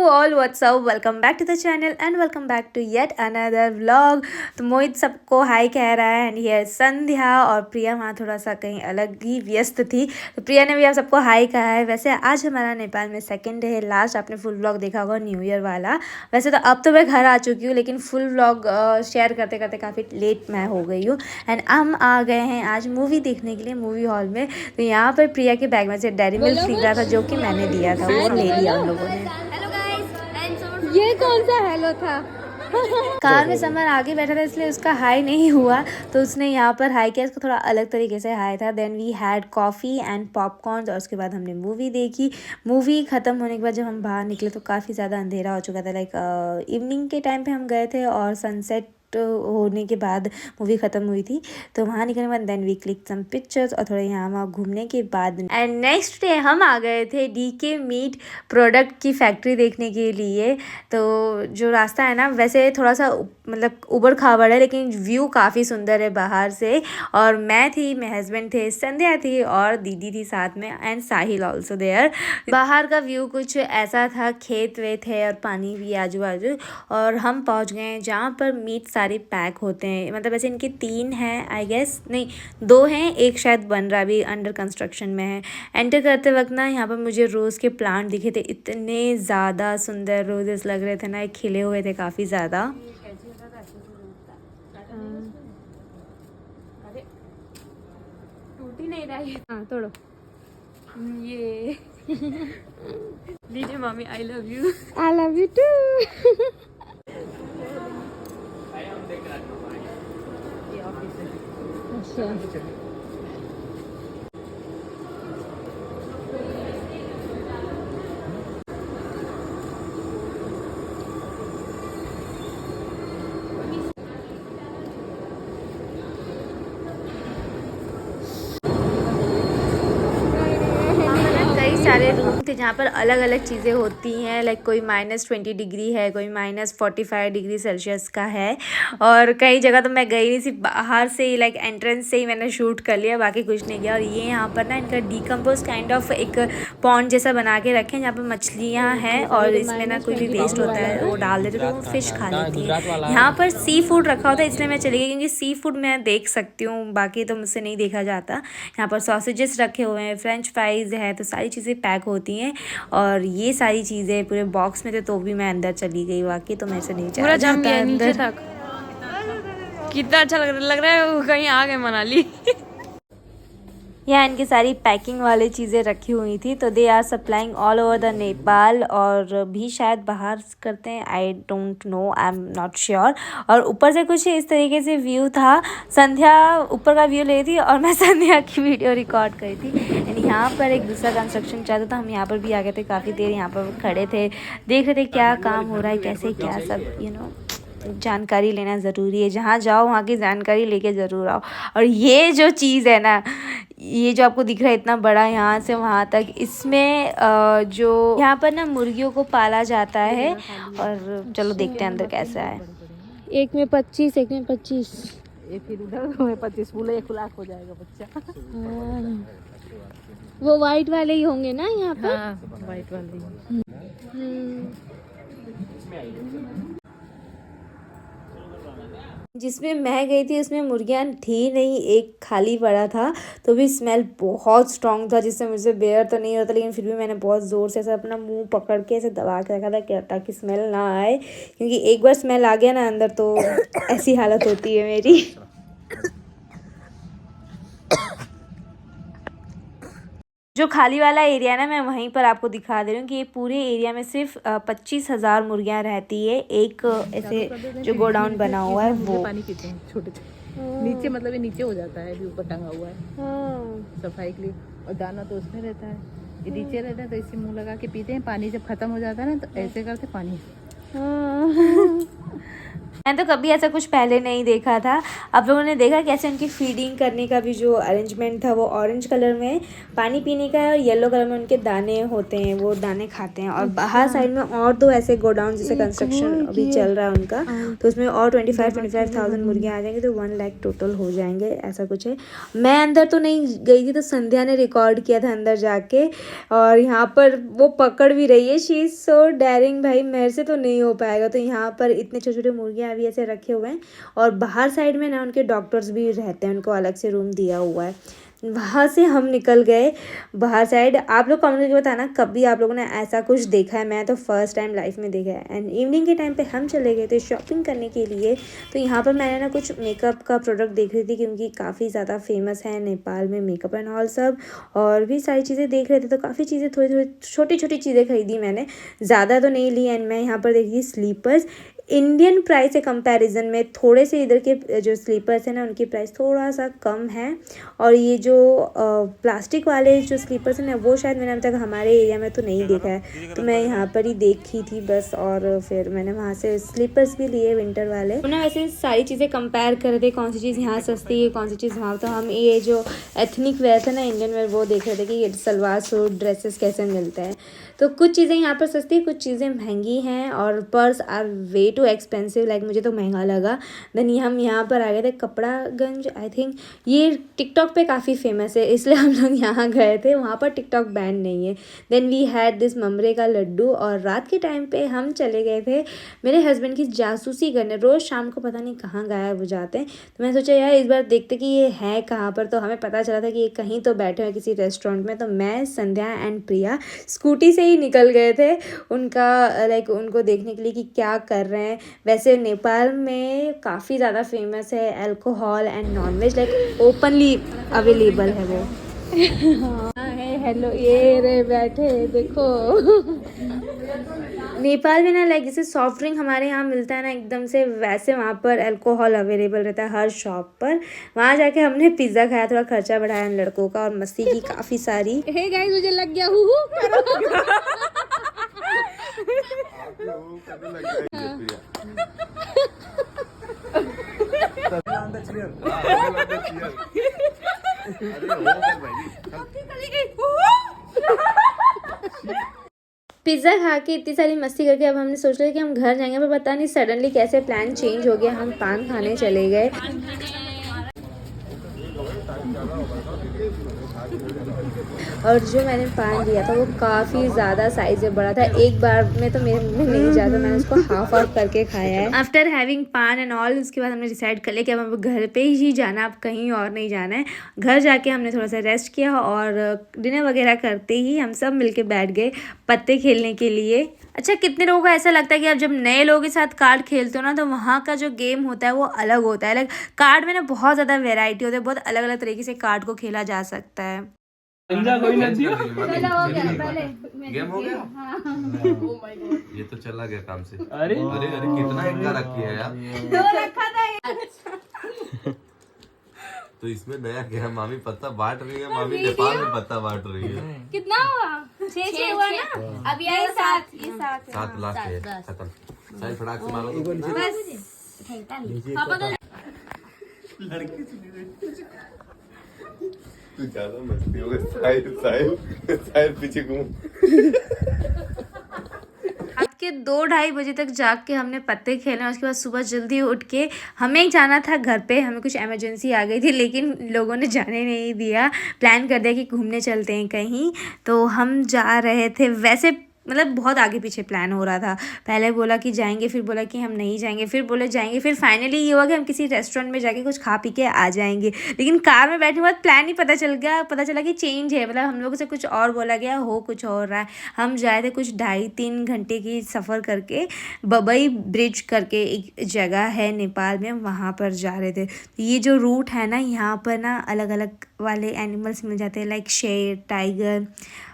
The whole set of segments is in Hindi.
All what's up, welcome back to the channel and welcome back to yet another vlog. तो मोहित सबको हाय कह रहा है एंड ये संध्या और प्रिया वहाँ थोड़ा सा कहीं अलग ही व्यस्त थी, तो प्रिया ने भी आप सबको हाय कहा है। वैसे आज हमारा नेपाल में सेकंड डे है। लास्ट आपने फुल व्लॉग देखा होगा न्यू ईयर वाला। वैसे तो अब तो मैं घर आ चुकी हूँ, लेकिन फुल व्लॉग शेयर करते करते काफ़ी लेट मैं हो गई हूँ। एंड हम आ गए हैं आज मूवी देखने के लिए मूवी हॉल में। तो यहाँ पर प्रिया के बैग में से डेयरी मिल्क दिख रहा था जो कि मैंने दिया था, वो ले लिया उन लोगों ने। ये कौन सा हेलो था? कार में समर आगे बैठा था इसलिए उसका हाई नहीं हुआ, तो उसने यहाँ पर हाई किया। इसको थोड़ा अलग तरीके से हाई था। Then we had coffee and popcorn और उसके बाद हमने मूवी देखी। मूवी ख़त्म होने के बाद जब हम बाहर निकले तो काफ़ी ज़्यादा अंधेरा हो चुका था। लाइक इवनिंग के टाइम पे हम गए थे और सनसेट होने के बाद मूवी ख़त्म हुई थी। तो वहाँ निकलने के बाद then we click some pictures और थोड़ा यहाँ वहाँ घूमने के बाद एंड नेक्स्ट डे हम आ गए थे DK मीट प्रोडक्ट की फैक्ट्री देखने के लिए। तो जो रास्ता है ना, वैसे थोड़ा सा मतलब उबड़ खाबड़ है, लेकिन व्यू काफ़ी सुंदर है बाहर से। और मैं थी, मेरे हस्बैंड थे, संध्या थी और दीदी थी साथ में एंड साहिल ऑल्सो देयर। बाहर का व्यू कुछ ऐसा था, खेत वेत है और पानी भी आजू बाजू। और हम पहुंच गए हैं जहाँ पर मीट सारे पैक होते हैं। मतलब वैसे इनके 3 हैं आई गेस, नहीं 2 हैं, एक शायद बन रहा, भी अंडर कंस्ट्रक्शन में है। एंटर करते वक्त ना यहाँ पर मुझे रोज़ के प्लांट दिखे थे। इतने ज़्यादा सुंदर रोजेस लग रहे थे ना, खिले हुए थे काफ़ी ज़्यादा। टूट ही नहीं रहा है। हाँ तोड़ो ये लीजिए mummy, I love you. I love you too. अच्छा सारे रूम थे जहाँ पर अलग अलग चीज़ें होती हैं। लाइक कोई -20 डिग्री है, कोई -45 डिग्री सेल्सियस का है। और कई जगह तो मैं गई नहीं, सिर्फ बाहर से ही लाइक एंट्रेंस से ही मैंने शूट कर लिया, बाकी कुछ नहीं किया। और ये यहाँ पर ना इनका डिकम्पोज काइंड ऑफ एक पॉन्ड जैसा बना के रखे हैं जहाँ पर मछलियाँ हैं और इसमें ना कोई भी वेस्ट होता है वो डाल देते तो वो फिश खा लेती है। यहाँ पर सी फूड रखा होता है, इसलिए मैं चली गई क्योंकि सी फूड मैं देख सकती हूँ, बाकी तो मुझसे नहीं देखा जाता। यहाँ पर सॉसेजेस रखे हुए हैं, फ्रेंच फ्राइज है, तो सारी चीज़ें पैक होती हैं। और ये सारी चीज़ें पूरे बॉक्स में थे, तो भी मैं अंदर चली गई। वाकई तो मैं से नहीं पूरा जम जाता गया नीचे अंदर। तक। कितना अच्छा लग रहा है कहीं आ गए मनाली। यहाँ इनकी सारी पैकिंग वाली चीज़ें रखी हुई थी। तो they are supplying all over the Nepal और भी शायद बाहर करते हैं, I don't know, I am not sure. और ऊपर से कुछ इस तरीके से व्यू था। संध्या ऊपर का व्यू ले रही थी और मैं संध्या की वीडियो रिकॉर्ड करी थी। एंड यहाँ पर एक दूसरा कंस्ट्रक्शन चल रहा था, हम यहाँ पर भी आ गए थे, काफ़ी देर यहाँ पर खड़े थे, देख रहे थे क्या काम हो रहा है, कैसे क्या सब जानकारी लेना ज़रूरी है। जहाँ जाओ वहाँ की जानकारी लेके ज़रूर आओ। और ये जो चीज़ है ना, ये जो आपको दिख रहा है इतना बड़ा यहाँ से वहाँ तक, इसमें जो यहाँ पर ना मुर्गियों को पाला जाता है। और चलो देखते हैं अंदर कैसा है। एक में 25, एक में 25। ये फिर उधर में 25 बोले 1 लाख हो जाएगा बच्चा। वो वाइट वाले ही होंगे ना यहाँ पर? हाँ, वाइट वाली। जिसमें मैं गई थी उसमें मुर्गियाँ थी नहीं, एक खाली पड़ा था। तो भी स्मेल बहुत स्ट्रॉन्ग था, जिससे मुझे बेयर तो नहीं होता, लेकिन फिर भी मैंने बहुत ज़ोर से ऐसा अपना मुंह पकड़ के ऐसे दबा के रखा था ताकि स्मेल ना आए, क्योंकि एक बार स्मेल आ गया ना अंदर तो ऐसी हालत होती है मेरी। जो खाली वाला एरिया ना, मैं वहीं पर आपको दिखा दे रही हूँ कि ये पूरे एरिया में सिर्फ 25,000 मुर्गियाँ रहती है। एक ऐसे जो गोडाउन बना हुआ है वो पानी पीते हैं छोटे छोटे नीचे, मतलब ये नीचे हो जाता है, भी ऊपर टंगा हुआ है सफाई के लिए, और दाना तो उसमें रहता है, ये नीचे रहता है। तो इसे मुंह लगा के पीते हैं। पानी जब खत्म हो जाता है ना, तो ऐसे करके पानी मैंने तो कभी ऐसा कुछ पहले नहीं देखा था। आप लोगों ने देखा कैसे उनकी फीडिंग करने का भी जो अरेंजमेंट था वो ऑरेंज कलर में पानी पीने का है और येलो कलर में उनके दाने होते हैं, वो दाने खाते हैं। और बाहर साइड में और तो ऐसे गोडाउन जैसे कंस्ट्रक्शन अभी चल रहा है उनका, तो उसमें और 25,000 मुर्गियाँ आ जाएंगी, तो 1 लाख टोटल हो जाएंगे, ऐसा कुछ है। मैं अंदर तो नहीं गई थी, तो संध्या ने रिकॉर्ड किया था अंदर जाके, और यहाँ पर वो पकड़ भी रही है। शी इज़ सो डेयरिंग, भाई मेरे से तो नहीं हो पाएगा। तो यहाँ पर इतने छोटे छोटे मुर्गियाँ अभी ऐसे रखे हुए हैं, और बाहर साइड में ना उनके डॉक्टर्स भी रहते हैं, उनको अलग से रूम दिया हुआ है। वहाँ से हम निकल गए बाहर साइड। आप लोग कमेंट करके बताना कभी आप लोगों ने ऐसा कुछ देखा है। मैं तो फर्स्ट टाइम लाइफ में देखा है। एंड इवनिंग के टाइम पे हम चले गए थे शॉपिंग करने के लिए। तो यहाँ पर मैंने ना कुछ मेकअप का प्रोडक्ट देख रही थी, क्योंकि काफ़ी ज़्यादा फेमस है नेपाल में मेकअप एंड ऑल सब, और भी सारी चीज़ें देख रहे थे। तो काफ़ी चीज़ें थोड़ी थोड़ी छोटी छोटी चीज़ें खरीदी मैंने, ज़्यादा तो नहीं ली। एंड मैं यहाँ पर देख रही स्लीपर्स, इंडियन प्राइस के कंपैरिजन में थोड़े से इधर के जो स्लीपर्स हैं ना उनकी प्राइस थोड़ा सा कम है। और ये जो प्लास्टिक वाले जो स्लीपर्स हैं ना, वो शायद मैंने अभी तक हमारे एरिया में तो नहीं देखा है, तो मैं यहाँ पर ही देखी थी बस। और फिर मैंने वहाँ से स्लीपर्स भी लिए विंटर वाले। उन्होंने वैसे सारी चीज़ें कंपेयर कर रहे थे, कौन सी चीज़ यहाँ सस्ती है, कौन सी चीज़ वहाँ। तो हम ये जो एथनिक वेयर था ना, इंडियन वेयर, वो देख रहे थे कि ये सलवार सूट ड्रेसेस कैसे मिलते हैं। तो कुछ चीज़ें यहाँ पर सस्ती है, कुछ चीज़ें महंगी हैं, और prices are way too expensive, like मुझे तो महंगा लगा। देन हम यहाँ पर आ गए थे कपड़ागंज, आई थिंक ये टिकटॉक पे काफ़ी फेमस है, इसलिए हम लोग यहाँ गए थे। वहाँ पर टिकटॉक बैंड नहीं है। देन वी हैड दिस ममरे का लड्डू, और रात के टाइम पे हम चले गए थे मेरे हस्बैंड की जासूसी करने। रोज़ शाम को पता नहीं कहाँ गायब हो जाते हैं, तो मैं सोचा यार इस बार देखते कि ये है कहाँ पर। तो हमें पता चला था कि ये कहीं तो बैठे हैं किसी रेस्टोरेंट में। तो मैं, संध्या एंड प्रिया स्कूटी से ही निकल गए थे उनका लाइक उनको देखने के लिए कि क्या कर रहे हैं। वैसे नेपाल में काफ़ी ज़्यादा फेमस है alcohol and nonveg, like openly available है वो। हाँ है, हेलो, ये रे बैठे देखो। नेपाल में ना लाइक जैसे सॉफ्ट ड्रिंक हमारे यहाँ मिलता है ना एकदम से, वैसे वहाँ पर अल्कोहल अवेलेबल रहता है हर शॉप पर। वहाँ जाके हमने पिज़्ज़ा खाया, थोड़ा खर्चा बढ़ाया इन लड़कों का, और मस्ती की काफ़ी सारी। हे गाइस, मुझे लग गया पिज़्ज़ा खा के इतनी सारी मस्ती करके अब हमने सोच लिया कि हम घर जाएंगे, पर पता नहीं सडनली कैसे प्लान चेंज हो गया, हम पान खाने चले गए। और जो मैंने पान लिया था वो काफ़ी ज़्यादा साइज़ में बड़ा था, एक बार में तो मेरे मुंह में नहीं जाता, मैंने उसको हाफ ऑफ करके खाया है। आफ्टर हैविंग पान एंड ऑल, उसके बाद हमने डिसाइड कर लिया कि अब घर पे ही जाना, अब कहीं और नहीं जाना है। घर जाके हमने थोड़ा सा रेस्ट किया, और डिनर वगैरह करते ही हम सब मिलके बैठ गए पत्ते खेलने के लिए। अच्छा, कितने लोगों को ऐसा लगता है कि आप जब नए लोगों के साथ कार्ड खेलते हो ना, तो वहाँ का जो गेम होता है वो अलग होता है। लाइक कार्ड में ना बहुत ज़्यादा वेराइटी होती है, बहुत अलग अलग तरीके से कार्ड को खेला जा सकता है। गेम हो गया। ये तो चला गया काम से। अरे अरे अरे कितना इनका रखी है यार, दो रखा था। तो इसमें नया क्या, मामी पत्ता बांट रही है, मामी नेपाल में पत्ता बांट रही है। कितना हुआ? 6 हुआ ना? अब ये 7 लाख है, खत्म। सारी फटाक से मारो तू ज्यादा मस्ती हो गई। साहिल पीछे घूम। रात के 2-2:30 बजे तक जाग के हमने पत्ते खेले, और उसके बाद सुबह जल्दी उठ के हमें जाना था घर पे। हमें कुछ इमरजेंसी आ गई थी, लेकिन लोगों ने जाने नहीं दिया। प्लान कर दिया कि घूमने चलते हैं कहीं, तो हम जा रहे थे। वैसे मतलब बहुत आगे पीछे प्लान हो रहा था, पहले बोला कि जाएंगे, फिर बोला कि हम नहीं जाएंगे, फिर बोले जाएंगे, फिर फाइनली ये हुआ कि हम किसी रेस्टोरेंट में जाके कुछ खा पी के आ जाएंगे। लेकिन कार में बैठने के बाद प्लान ही पता चला कि चेंज है, मतलब हम लोगों से कुछ और बोला गया, हो कुछ और रहा है। हम जाए थे कुछ 2.5-3 घंटे की सफ़र करके, बबई ब्रिज करके एक जगह है नेपाल में, वहाँ पर जा रहे थे। ये जो रूट है ना, यहाँ पर ना अलग अलग वाले एनिमल्स मिल जाते हैं, लाइक शेर, टाइगर,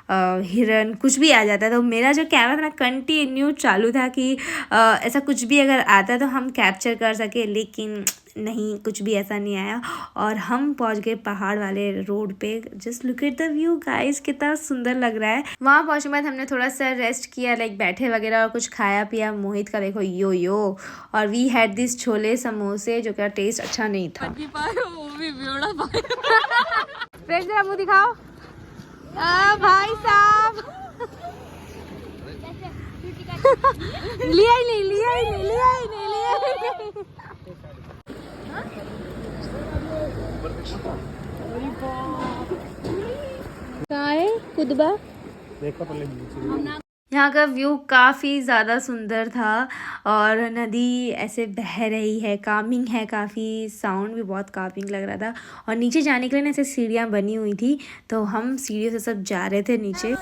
हिरन कुछ भी आ जाता है। तो मेरा जो कैमरा था ना कंटिन्यू चालू था कि ऐसा कुछ भी अगर आता है तो हम कैप्चर कर सके, लेकिन नहीं, कुछ भी ऐसा नहीं आया। और हम पहुंच गए पहाड़ वाले रोड पे। Just look at the view guys, कितना सुंदर लग रहा है। वहाँ पहुंचने के बाद हमने थोड़ा सा रेस्ट किया, लाइक बैठे वगैरह और कुछ खाया पिया। मोहित का देखो यो और वी हैड दिस छोले समोसे जो का टेस्ट अच्छा नहीं था। वो भी ब्योड़ा पाए। फ्रेंड जरा मुंह दिखाओ। भाई साहब लिया ही नहीं। कहाँ है कुदबा? यहाँ का व्यू काफ़ी ज़्यादा सुंदर था और नदी ऐसे बह रही है, कामिंग है काफ़ी, साउंड भी बहुत कामिंग लग रहा था। और नीचे जाने के लिए ना ऐसे सीढ़ियाँ बनी हुई थी, तो हम सीढ़ियों से सब जा रहे थे नीचे।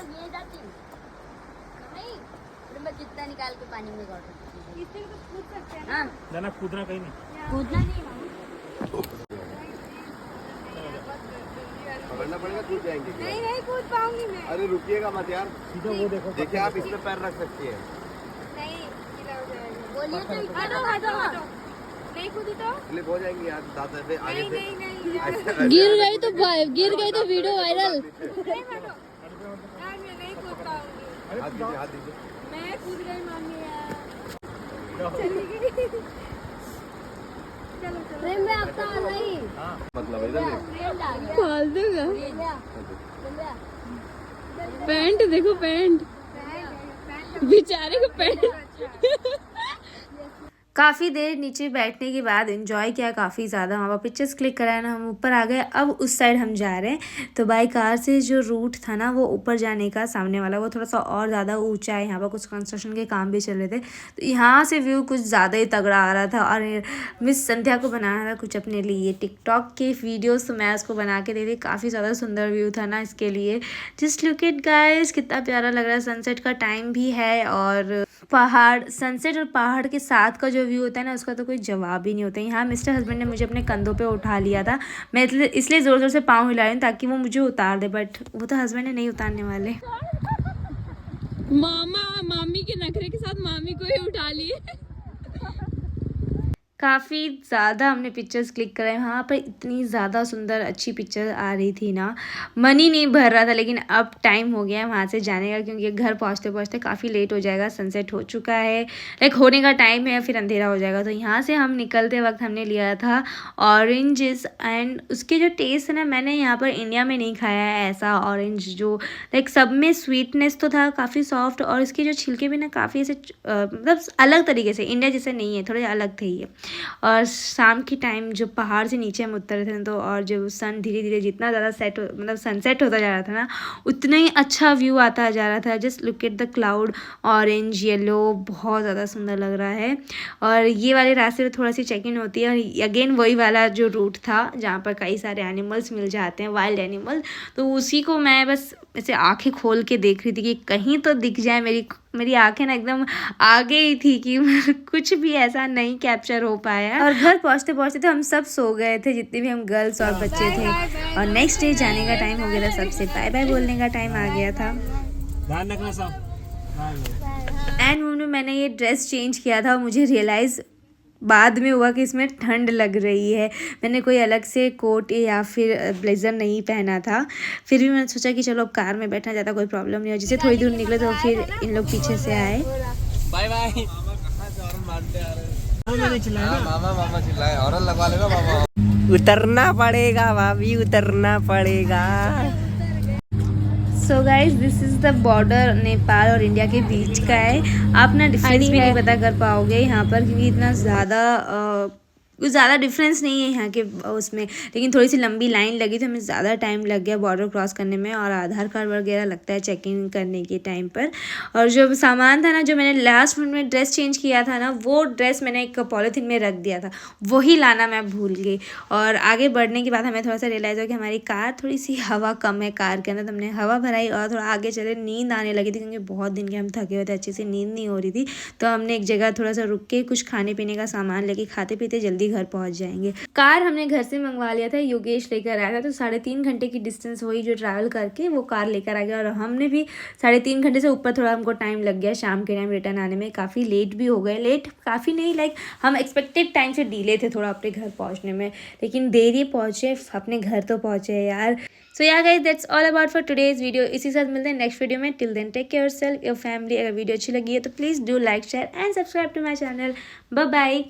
कितना निकाल के पानी में कूदना कहीं नहीं। पकड़ना पड़ेगा, कूद जाएंगे। नहीं कूद पाऊंगी मैं। अरे रुकिएगा मत यार, वो देखो देखिए आप इसमें पैर रख सकती हैं। नहीं गीला हो जाएगा। बोलिए तो हटो। नहीं कूदी तो स्लिप हो जाएंगी यार, दादा से आगे से। नहीं गिर गई तो वीडियो वायरल। नहीं हटो यार, मैं नहीं कूद पाऊंगी। हाथ दीजिए। मैं कूद गई मम्मी यार। चली गई। चलो प्रेम में आपका नहीं मतलब इधर देख। खोल दूंगा। पैंट देखो, पैंट बेचारे को पैंट। काफ़ी देर नीचे बैठने के बाद एंजॉय किया काफ़ी ज़्यादा, वहाँ पर पिक्चर्स क्लिक कराया ना, हम ऊपर आ गए। अब उस साइड हम जा रहे हैं। तो बाई कार से जो रूट था ना वो ऊपर जाने का, सामने वाला वो थोड़ा सा और ज़्यादा ऊंचा है। यहाँ पर कुछ कंस्ट्रक्शन के काम भी चल रहे थे, तो यहाँ से व्यू कुछ ज़्यादा ही तगड़ा आ रहा था। और मिस संध्या को बनाना था कुछ अपने लिए टिकटॉक के वीडियोज़, तो मैं उसको बना के दे दी। काफ़ी ज़्यादा सुंदर व्यू था ना इसके लिए। जस्ट लुक इट गाइस, कितना प्यारा लग रहा है। सनसेट का टाइम भी है और पहाड़, सनसेट और पहाड़ के साथ का जो व्यू होता है ना उसका तो कोई जवाब ही नहीं होता है। यहाँ मिस्टर हस्बैंड ने मुझे अपने कंधों पे उठा लिया था। मैं इसलिए ज़ोर ज़ोर से पाँव हिला रही हूँ ताकि वो मुझे उतार दे, बट वो तो हस्बैंड ने नहीं उतारने वाले। मामी के नखरे के साथ मामी को ही उठा लिए। काफ़ी ज़्यादा हमने पिक्चर्स क्लिक कराए। वहाँ पर इतनी ज़्यादा सुंदर अच्छी पिक्चर आ रही थी ना, मन ही नहीं भर रहा था। लेकिन अब टाइम हो गया है वहाँ से जाने का, क्योंकि घर पहुँचते पहुँचते काफ़ी लेट हो जाएगा। सनसेट हो चुका है, लाइक होने का टाइम है, फिर अंधेरा हो जाएगा। तो यहाँ से हम निकलते वक्त हमने लिया था ऑरेंजेस, एंड उसके जो टेस्ट है ना, मैंने यहाँ पर इंडिया में नहीं खाया है ऐसा ऑरेंज जो लाइक सब में स्वीटनेस तो था, काफ़ी सॉफ्ट, और इसके जो छिलके भी ना काफ़ी ऐसे मतलब अलग तरीके से, इंडिया जैसे नहीं है, थोड़े अलग थे ये। और शाम की टाइम जो पहाड़ से नीचे हम उतर थे तो, और जो सन धीरे धीरे जितना ज़्यादा मतलब सनसेट होता जा रहा था ना, उतना ही अच्छा व्यू आता जा रहा था। Just look at the cloud, orange yellow, बहुत ज़्यादा सुंदर लग रहा है। और ये वाले रास्ते पर थोड़ा सी चेक इन होती है, और अगेन वही वाला जो रूट था जहाँ पर कई सारे एनिमल्स मिल जाते हैं, वाइल्ड एनिमल, तो उसी को मैं बस ऐसे आंखें खोल के देख रही थी कि कहीं तो दिख जाए। मेरी आंखें ना एकदम आगे ही थी कि कुछ भी ऐसा नहीं कैप्चर हो पाया। और घर पहुंचते पहुंचते तो हम सब सो गए थे, जितने भी हम गर्ल्स और बच्चे थे। और नेक्स्ट डे जाने का टाइम हो गया था, सबसे बाय बाय बोलने का टाइम आ गया था। एंड में मैंने ये ड्रेस चेंज किया था और मुझे रियलाइज़ बाद में हुआ कि इसमें ठंड लग रही है। मैंने कोई अलग से कोट या फिर ब्लेज़र नहीं पहना था। फिर भी मैंने सोचा कि चलो अब कार में बैठना ज़्यादा कोई प्रॉब्लम नहीं हो। जिसे थोड़ी दूर निकले तो फिर इन लोग पीछे से आए। Bye bye. मामा चिल्लाए, और लगवा लेगा मामा। उतरना पड़ेगा भाभी, उतरना पड़ेगा। So guys, this is the border Nepal और इंडिया के बीच का है। आप ना डिफरेंस भी नहीं पता कर पाओगे यहाँ पर, क्योंकि इतना कुछ ज़्यादा डिफरेंस नहीं है यहाँ के उसमें, लेकिन थोड़ी सी लंबी लाइन लगी तो हमें ज़्यादा टाइम लग गया बॉर्डर क्रॉस करने में। और आधार कार्ड वगैरह लगता है चेक इन करने के टाइम पर। और जो सामान था ना, जो मैंने लास्ट मिनट में ड्रेस चेंज किया था ना, वो ड्रेस मैंने एक पॉलीथीन में रख दिया था, वही लाना मैं भूल गई। और आगे बढ़ने के बाद हमें थोड़ा सा रियलाइज़ हुआ कि हमारी कार थोड़ी सी हवा कम है कार के अंदर, तो हमने हवा भराई और थोड़ा आगे चले। नींद आने लगी थी क्योंकि बहुत दिन के हम थके हुए थे, अच्छे से नींद नहीं हो रही थी। तो हमने एक जगह थोड़ा सा रुक के कुछ खाने पीने का सामान लेके खाते पीते जल्दी जल्दी घर पहुंच जाएंगे। कार हमने घर से मंगवा लिया था, योगेश लेकर आया था, तो 3.5 घंटे की डिस्टेंस वही जो ट्रैवल करके वो कार लेकर आ गया। और हमने भी 3.5 घंटे से ऊपर थोड़ा हमको टाइम लग गया शाम के टाइम रिटर्न आने में, काफ़ी लेट भी हो गए। लेट काफ़ी नहीं, लाइक हम एक्सपेक्टेड टाइम से डिले थे थोड़ा अपने घर पहुँचने में, लेकिन देरी पहुँचे, अपने घर तो पहुँचे यार। So yeah guys that's all about for today's video. इसी साथ मिलते हैं नेक्स्ट वीडियो में। Till then take care yourself, your family. अगर वीडियो अच्छी लगी है तो please do like share and subscribe to my channel. Bye bye.